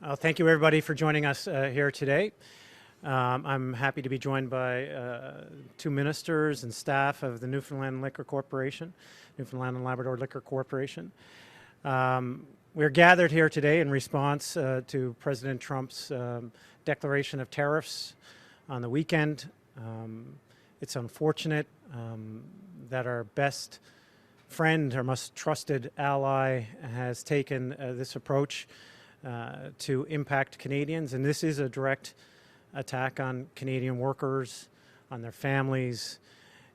Thank you, everybody, for joining us here today. I'm happy to be joined by two ministers and staff of the Newfoundland and Labrador Liquor Corporation. We're gathered here today in response to President Trump's declaration of tariffs on the weekend. It's unfortunate that our best friend, our most trusted ally, has taken this approach to impact Canadians, and this is a direct attack on Canadian workers, on their families,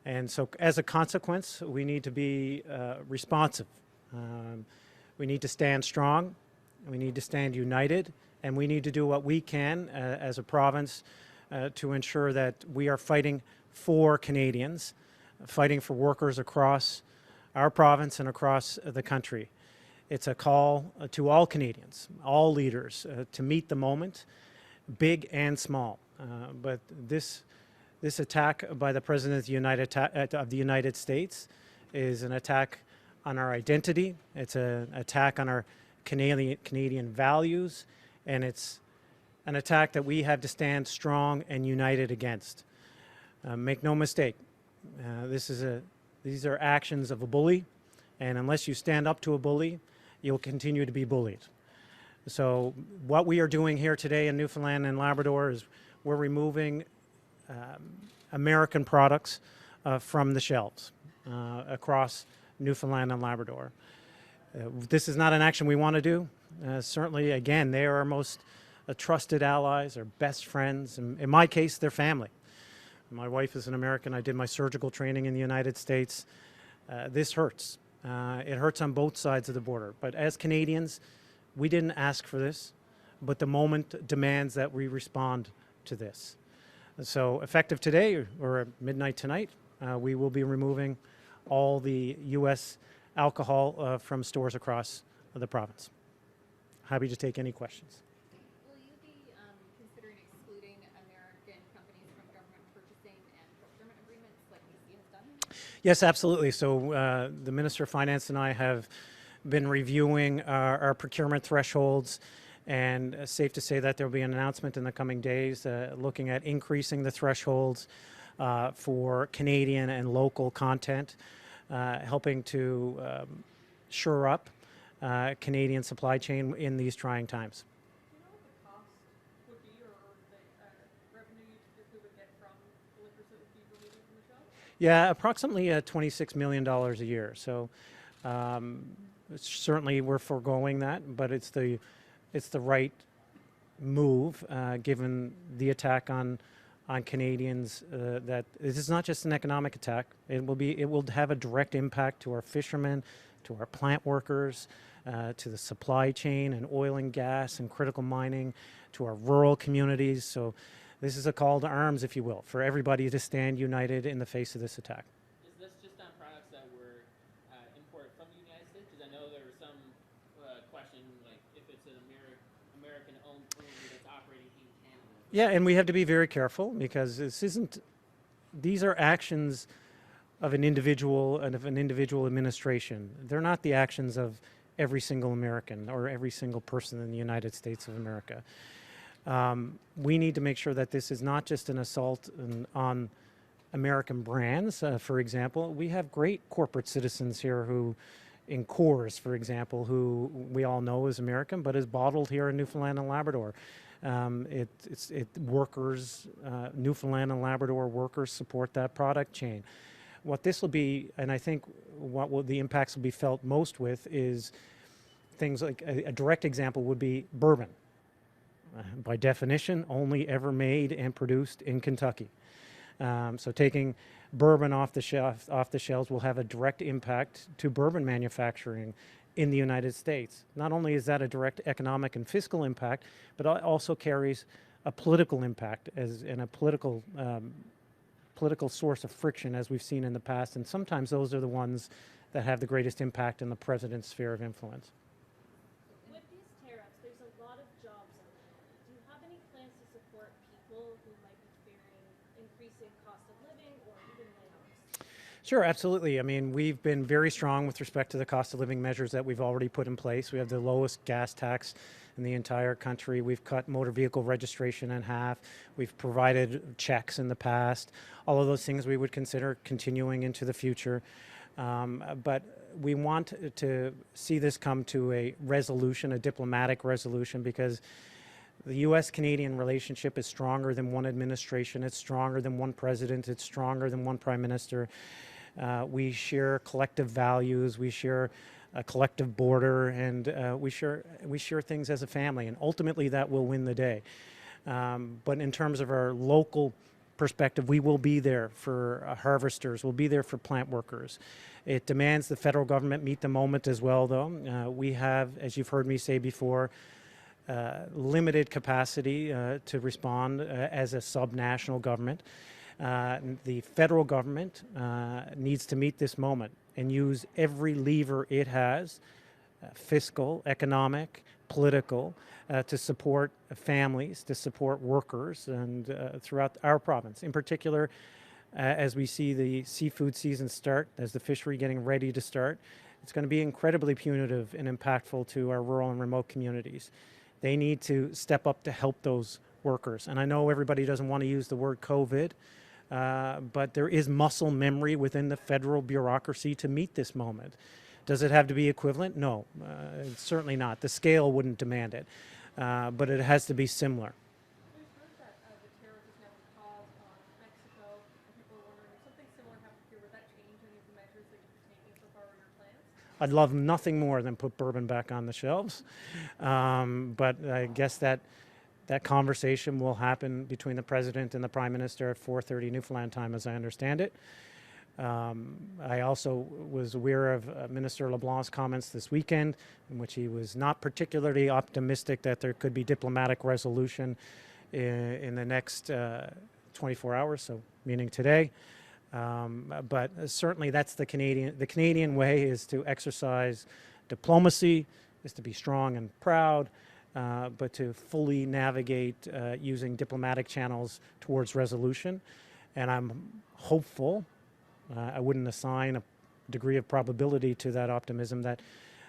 and so as a consequence, we need to be responsive. We need to stand strong, we need to stand united, and we need to do what we can as a province to ensure that we are fighting for Canadians, fighting for workers across our province and across the country. It's a call to all Canadians, all leaders, to meet the moment, big and small. But this attack by the President of the United States is an attack on our identity. It's an attack on our Canadian values, and it's an attack that we have to stand strong and united against. Make no mistake, these are actions of a bully, and unless you stand up to a bully, you'll continue to be bullied. So what we are doing here today in Newfoundland and Labrador is we're removing American products from the shelves across Newfoundland and Labrador. This is not an action we want to do. Certainly, again, they are our most trusted allies, our best friends, and in my case, their family. My wife is an American. I did my surgical training in the United States. This hurts. It hurts on both sides of the border. But as Canadians, we didn't ask for this, but the moment demands that we respond to this. So effective today or at midnight tonight, we will be removing all the U.S. alcohol from stores across the province. Happy to take any questions. Will you be considering excluding American companies from government purchasing and procurement agreements like BC has done? Yes, absolutely. So the Minister of Finance and I have been reviewing our procurement thresholds, and safe to say that there will be an announcement in the coming days looking at increasing the thresholds for Canadian and local content, helping to shore up Canadian supply chain in these trying times. Do you know what the cost would be, or the revenue you would get from the liquors that would be removed from the shelves? Yeah, approximately $26 million a year. So certainly we're foregoing that, but it's the right move given the attack on Canadians. That this is not just an economic attack. It will have a direct impact to our fishermen, to our plant workers, to the supply chain and oil and gas and critical mining, to our rural communities. So this is a call to arms, if you will, for everybody to stand united in the face of this attack. Is this just on products that were imported from the United States? Because I know there was some question, like if it's an American-owned brewery that's operating in Canada. Yeah, and we have to be very careful because these are actions of an individual and of an individual administration. They're not the actions of every single American or every single person in the United States of America. We need to make sure that this is not just an assault on American brands. For example, we have great corporate citizens here who, in Coors, for example, who we all know is American, but is bottled here in Newfoundland and Labrador. Workers, Newfoundland and Labrador workers support that product chain. What this will be, and I think the impacts will be felt most with, is things like a direct example would be bourbon. By definition, only ever made and produced in Kentucky. So taking bourbon off the shelves will have a direct impact to bourbon manufacturing in the United States. Not only is that a direct economic and fiscal impact, but it also carries a political impact and a political source of friction, as we've seen in the past. And sometimes those are the ones that have the greatest impact in the president's sphere of influence. With these tariffs, there's a lot of jobs in Canada. Do you have any plans to support people who might be fearing increasing cost of living or even layoffs? Sure, absolutely. I mean, we've been very strong with respect to the cost of living measures that we've already put in place. We have the lowest gas tax in the entire country. We've cut motor vehicle registration in half. We've provided checks in the past. All of those things we would consider continuing into the future. But we want to see this come to a resolution, a diplomatic resolution, because the U.S.-Canadian relationship is stronger than one administration. It's stronger than one president. It's stronger than one prime minister. We share collective values. We share a collective border, and we share things as a family. And ultimately, that will win the day. But in terms of our local perspective, we will be there for harvesters. We'll be there for plant workers. It demands the federal government meet the moment as well, though. We have, as you've heard me say before, limited capacity to respond as a subnational government. The federal government needs to meet this moment and use every lever it has, fiscal, economic, political, to support families, to support workers, and throughout our province. In particular, as we see the seafood season start, as the fishery getting ready to start, it's going to be incredibly punitive and impactful to our rural and remote communities. They need to step up to help those workers. And I know everybody doesn't want to use the word COVID, but there is muscle memory within the federal bureaucracy to meet this moment. Does it have to be equivalent? No, certainly not. The scale wouldn't demand it, but it has to be similar. We've heard that the tariff is now paused on Mexico, and people are wondering if something similar happened here, would that change any of the measures that you've taken so far in your plans? I'd love nothing more than put bourbon back on the shelves, but I guess that conversation will happen between the President and the Prime Minister at 4:30 Newfoundland time, as I understand it. I also was aware of Minister LeBlanc's comments this weekend, in which he was not particularly optimistic that there could be diplomatic resolution in the next 24 hours, so meaning today. But certainly that's the Canadian way, is to exercise diplomacy, is to be strong and proud, but to fully navigate using diplomatic channels towards resolution. And I'm hopeful, I wouldn't assign a degree of probability to that optimism, that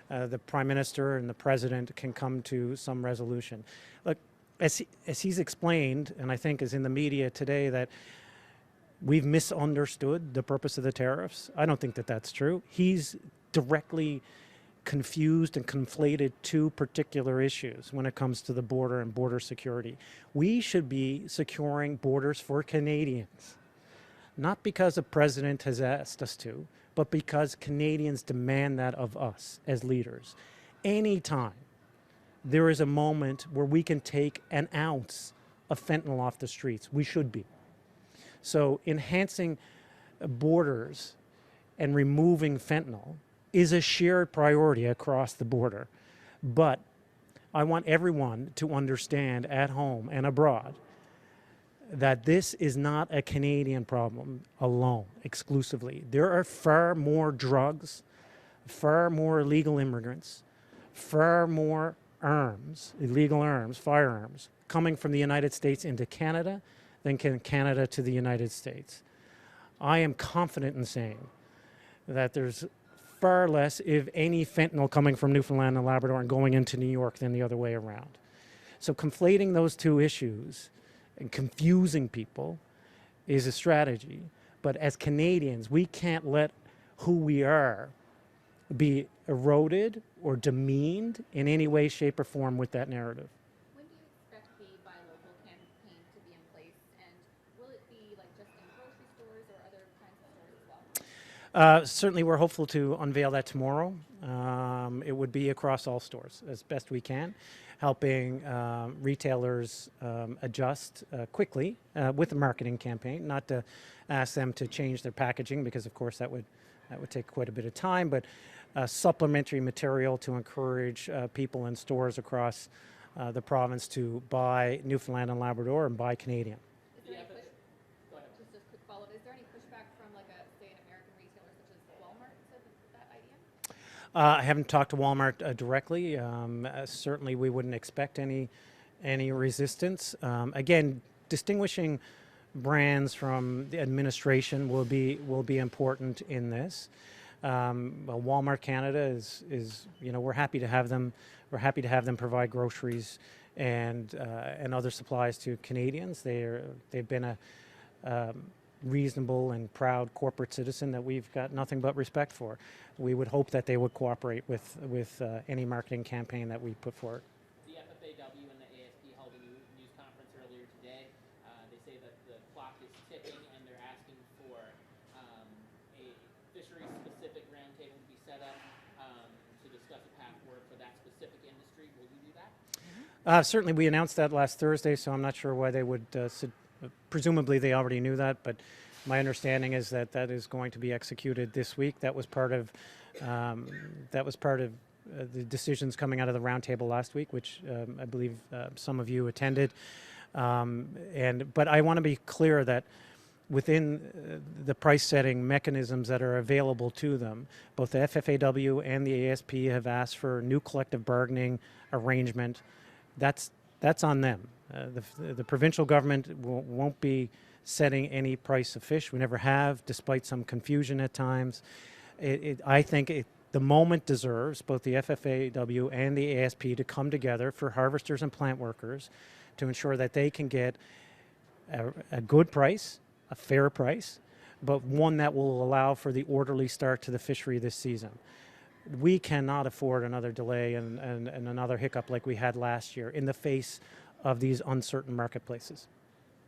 the Prime Minister and the President can come to some resolution. Look, as he's explained, and I think is in the media today, that we've misunderstood the purpose of the tariffs. I don't think that that's true. He's directly confused and conflated two particular issues when it comes to the border and border security. We should be securing borders for Canadians, not because a president has asked us to, but because Canadians demand that of us as leaders. Anytime there is a moment where we can take an ounce of fentanyl off the streets, we should be. So enhancing borders and removing fentanyl is a shared priority across the border. But I want everyone to understand at home and abroad that this is not a Canadian problem alone, exclusively. There are far more drugs, far more illegal immigrants, far more arms, illegal arms, firearms, coming from the United States into Canada than Canada to the United States. I am confident in saying that there's far less, if any, fentanyl coming from Newfoundland and Labrador and going into New York than the other way around. So conflating those two issues and confusing people is a strategy. But as Canadians, we can't let who we are be eroded or demeaned in any way, shape, or form with that narrative. When do you expect the buy local campaign to be in place, and will it be like just in grocery stores or other kinds of stores as well? Certainly, we're hopeful to unveil that tomorrow. It would be across all stores as best we can, helping retailers adjust quickly with the marketing campaign, not to ask them to change their packaging, because of course that would take quite a bit of time, but supplementary material to encourage people in stores across the province to buy Newfoundland and Labrador and buy Canadian. Is there any push, Go ahead. just a quick follow-up, is there any pushback from like say an American retailer such as Walmart to that idea? I haven't talked to Walmart directly. Certainly we wouldn't expect any resistance. Again, distinguishing brands from the administration will be important in this. Well, Walmart Canada is we're happy to have them. We're happy to have them provide groceries and other supplies to Canadians. They've been a reasonable and proud corporate citizen that we've got nothing but respect for. We would hope that they would cooperate with any marketing campaign that we put forward. The FFAW and the ASP held a news conference earlier today. They say that the clock is ticking and they're asking for a fishery-specific roundtable to be set up to discuss a path forward for that specific industry. Will you do that? Certainly, we announced that last Thursday, so I'm not sure why they would. Presumably, they already knew that, but my understanding is that that is going to be executed this week. That was part of the decisions coming out of the roundtable last week, which I believe some of you attended. But I want to be clear that within the price-setting mechanisms that are available to them, both the FFAW and the ASP have asked for a new collective bargaining arrangement. That's on them. The provincial government won't be setting any price of fish. We never have, despite some confusion at times. I think the moment deserves both the FFAW and the ASP to come together for harvesters and plant workers to ensure that they can get a good price, a fair price, but one that will allow for the orderly start to the fishery this season. We cannot afford another delay and another hiccup like we had last year in the face of these uncertain marketplaces.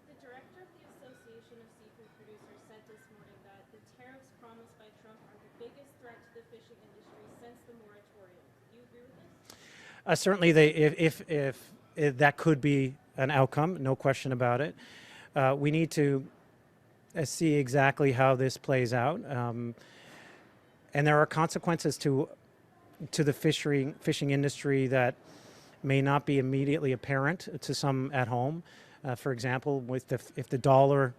The director of the Association of Seafood Producers said this morning that the tariffs promised by Trump are the biggest threat to the fishing industry since the moratorium. Do you agree with this? Certainly, if that could be an outcome, no question about it. We need to see exactly how this plays out. And there are consequences to the fishing industry that may not be immediately apparent to some at home. For example, if the dollar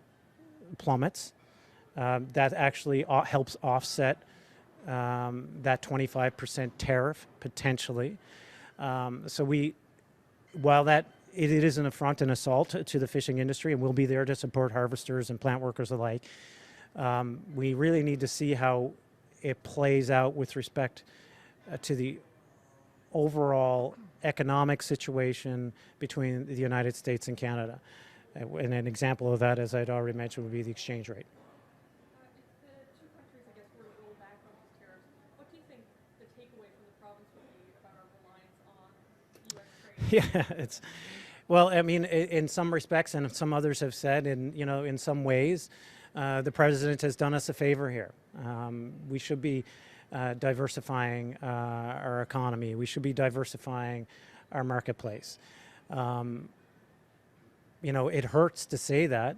plummets, that actually helps offset that 25% tariff potentially. While it is an affront and assault to the fishing industry, and we'll be there to support harvesters and plant workers alike, we really need to see how it plays out with respect to the overall economic situation between the United States and Canada. And an example of that, as I'd already mentioned, would be the exchange rate. If the two countries, I guess, were to roll back on these tariffs, what do you think the takeaway from the province would be about our reliance on U.S. trade? Well, I mean, in some respects, and some others have said, in some ways, the president has done us a favor here. We should be diversifying our economy. We should be diversifying our marketplace. It hurts to say that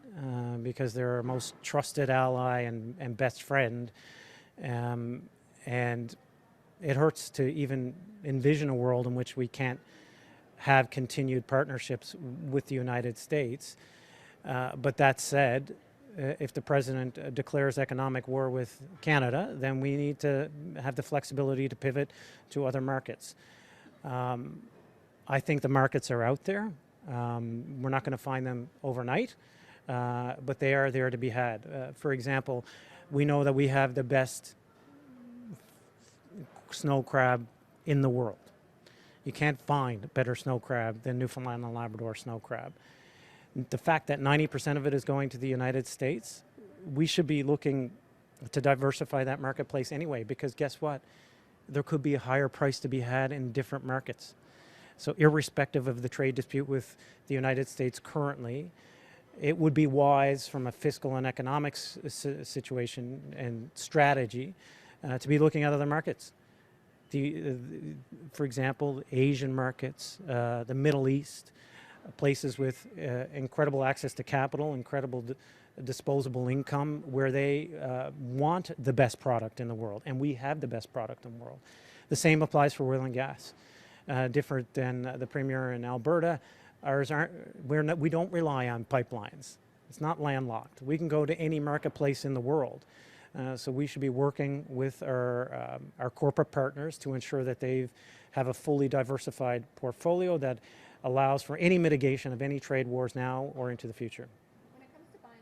because they're our most trusted ally and best friend. And it hurts to even envision a world in which we can't have continued partnerships with the United States. But that said, if the president declares economic war with Canada, then we need to have the flexibility to pivot to other markets. I think the markets are out there. We're not going to find them overnight, but they are there to be had. For example, we know that we have the best snow crab in the world. You can't find better snow crab than Newfoundland and Labrador snow crab. The fact that 90% of it is going to the United States, we should be looking to diversify that marketplace anyway, because guess what? There could be a higher price to be had in different markets. So irrespective of the trade dispute with the United States currently, it would be wise from a fiscal and economic situation and strategy to be looking at other markets. For example, Asian markets, the Middle East, places with incredible access to capital, incredible disposable income, where they want the best product in the world, and we have the best product in the world. The same applies for oil and gas. Different than the Premier in Alberta, we don't rely on pipelines. It's not landlocked. We can go to any marketplace in the world. So we should be working with our corporate partners to ensure that they have a fully diversified portfolio that allows for any mitigation of any trade wars now or into the future. When it comes to buying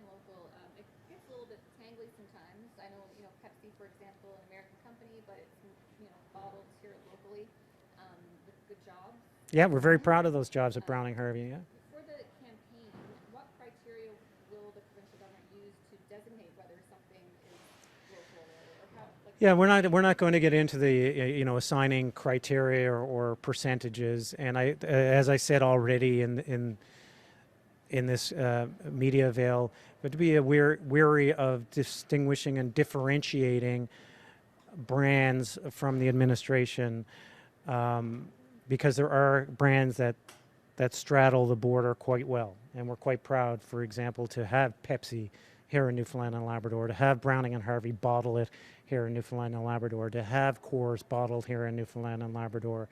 Yeah, we're very proud of those jobs at Browning Harvey. Yeah. For the campaign, what criteria will the provincial government use to designate whether something is local or how? Like, Yeah, we're not going to get into the assigning criteria or percentages. And as I said already in this media veil, but to be weary of distinguishing and differentiating brands from the administration, because there are brands that straddle the border quite well, and we're quite proud, for example, to have Pepsi here in Newfoundland and Labrador, to have Browning and Harvey bottle it here in Newfoundland and Labrador, to have Coors bottled here in Newfoundland and Labrador.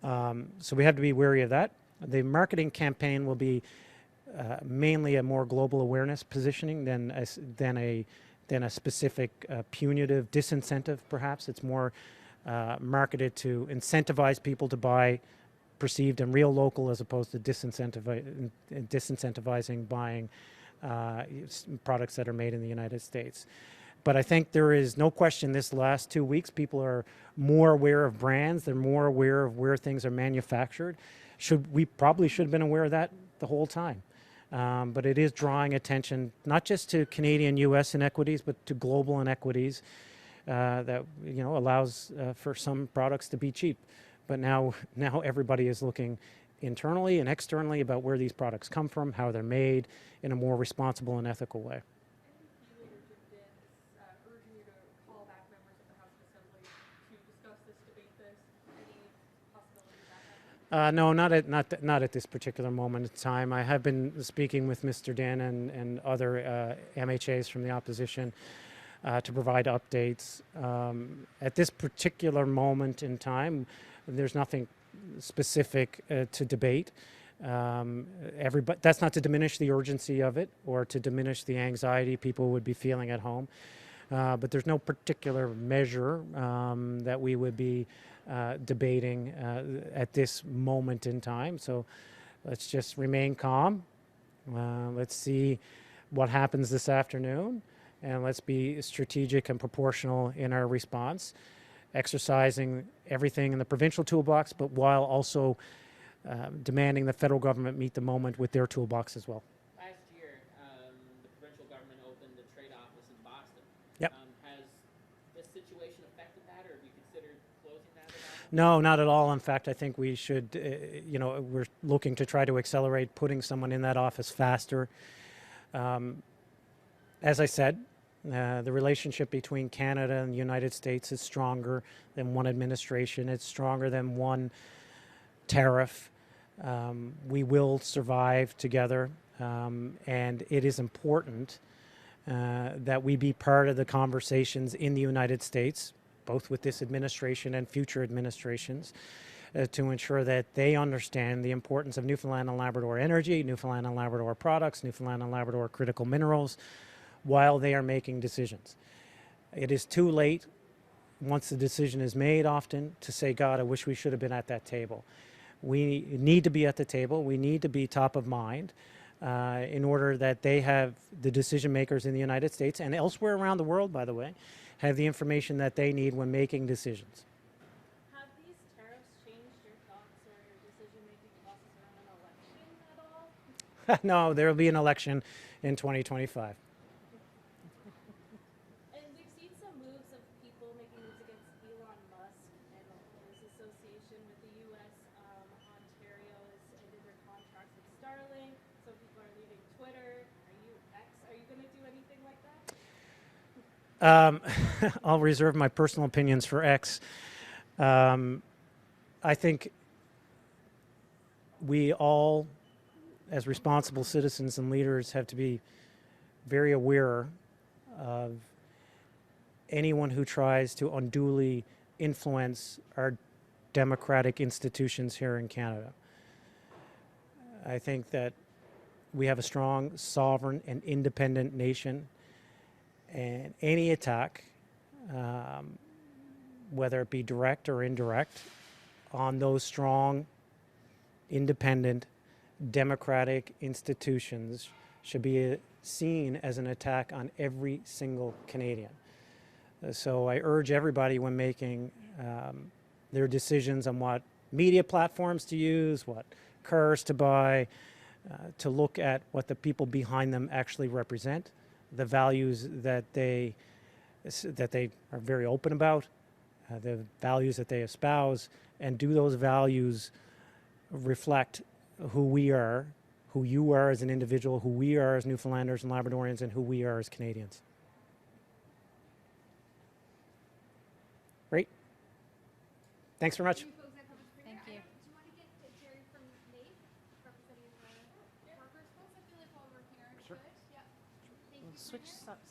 So we have to be wary of that. The marketing campaign will be mainly a more global awareness positioning than a specific punitive disincentive, perhaps. It's more marketed to incentivize people to buy perceived and real local, as opposed to disincentivizing buying products that are made in the United States. But I think there is no question this last 2 weeks, people are more aware of brands. They're more aware of where things are manufactured. We probably should have been aware of that the whole time. But it is drawing attention not just to Canadian-U.S. inequities, but to global inequities that allows for some products to be cheap. But now everybody is looking internally and externally about where these products come from, how they're made in a more responsible and ethical way. Any leaders of this urging you to call back members of the House of Assembly to discuss this, debate this? Any possibility of that happening? No, not at this particular moment in time. I have been speaking with Mr. Dan and other MHAs from the opposition to provide updates. At this particular moment in time, there's nothing specific to debate. That's not to diminish the urgency of it or to diminish the anxiety people would be feeling at home. But there's no particular measure that we would be debating at this moment in time. So let's just remain calm. Let's see what happens this afternoon, and let's be strategic and proportional in our response, exercising everything in the provincial toolbox, but while also demanding the federal government meet the moment with their toolbox as well. Last year, the provincial government opened a trade office in Boston. Yep. Has this situation affected that, or have you considered closing that at all? No, not at all. In fact, I think we should, we're looking to try to accelerate putting someone in that office faster. As I said, the relationship between Canada and the United States is stronger than one administration. It's stronger than one tariff. We will survive together, and it is important that we be part of the conversations in the United States, both with this administration and future administrations, to ensure that they understand the importance of Newfoundland and Labrador energy, Newfoundland and Labrador products, Newfoundland and Labrador critical minerals, while they are making decisions. It is too late, once the decision is made often, to say, God, I wish we should have been at that table. We need to be at the table. We need to be top of mind in order that they have, the decision makers in the United States and elsewhere around the world, by the way, have the information that they need when making decisions. Have these tariffs changed your thoughts or your decision-making process around an election at all? No, there will be an election in 2025. And we've seen some moves of people making moves against Elon Musk and his association with the U.S. Ontario has ended their contracts with Starlink. Some people are leaving Twitter. Are you going to do anything like that? I'll reserve my personal opinions for X. I think we all, as responsible citizens and leaders, have to be very aware of anyone who tries to unduly influence our democratic institutions here in Canada. I think that we have a strong, sovereign, and independent nation, and any attack, whether it be direct or indirect, on those strong, independent, democratic institutions should be seen as an attack on every single Canadian. So I urge everybody when making their decisions on what media platforms to use, what cars to buy, to look at what the people behind them actually represent, the values that they are very open about, the values that they espouse, and do those values reflect who we are, who you are as an individual, who we are as Newfoundlanders and Labradorians, and who we are as Canadians. Great. Thanks very much. Thank you. Do you want to get Jerry from NAIF representing the workers? I feel like while we're here, it's Sure. good. Yeah. Thank you. Switch spots.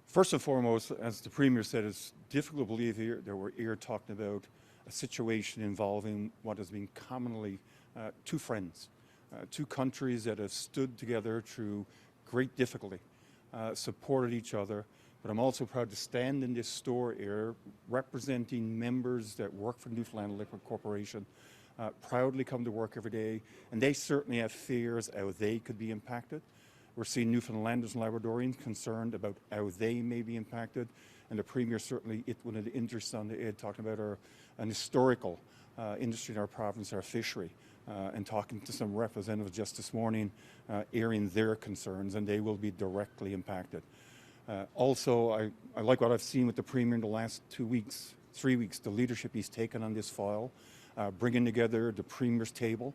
First and foremost, as the Premier said, it's difficult to believe here that we're here talking about a situation involving what has been commonly two friends, two countries that have stood together through great difficulty, supported each other. But I'm also proud to stand in this store here representing members that work for Newfoundland and Labrador Corporation, proudly come to work every day, and they certainly have fears how they could be impacted. We're seeing Newfoundlanders and Labradorians concerned about how they may be impacted, and the Premier certainly, one of the interests on the ed talking about an historical industry in our province, our fishery, and talking to some representatives just this morning, airing their concerns, and they will be directly impacted. Also, I like what I've seen with the Premier in the last 2 weeks, 3 weeks, the leadership he's taken on this file, bringing together the Premier's table,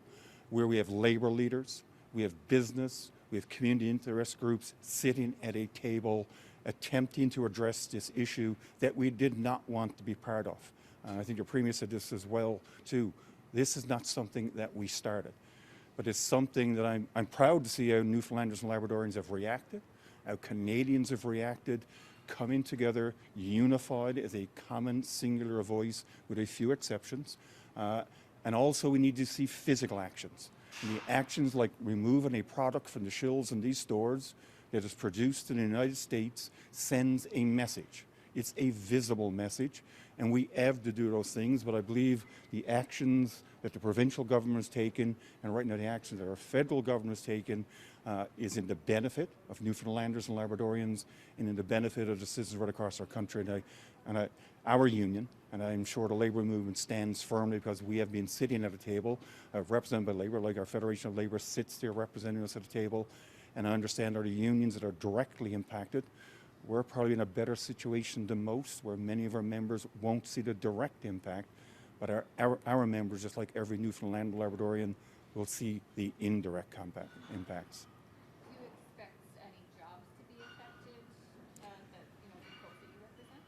where we have labour leaders, we have business, we have community interest groups sitting at a table attempting to address this issue that we did not want to be part of. I think the Premier said this as well too. This is not something that we started, but it's something that I'm proud to see how Newfoundlanders and Labradorians have reacted, how Canadians have reacted, coming together, unified as a common singular voice with a few exceptions. And also we need to see physical actions. And the actions like removing a product from the shelves in these stores that is produced in the United States sends a message. It's a visible message, and we have to do those things, but I believe the actions that the provincial government has taken, and right now the actions that our federal government has taken, is in the benefit of Newfoundlanders and Labradorians and in the benefit of the citizens right across our country. And our union, and I'm sure the Labour movement stands firmly because we have been sitting at a table represented by Labour, like our Federation of Labour sits there representing us at a table, and I understand are the unions that are directly impacted. We're probably in a better situation than most, where many of our members won't see the direct impact, but our members, just like every Newfoundland and Labradorian, will see the indirect impacts. Do you expect any jobs to be affected that, the folks that you represent?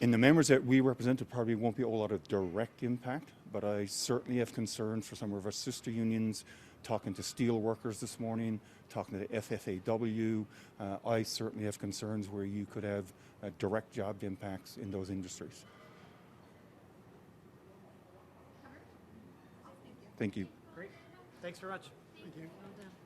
In the members that we represent, there probably won't be a whole lot of direct impact, but I certainly have concerns for some of our sister unions. Talking to steel workers this morning, talking to the FFAW, I certainly have concerns where you could have direct job impacts in those industries. Thank you. Great. Thanks very much. Well done.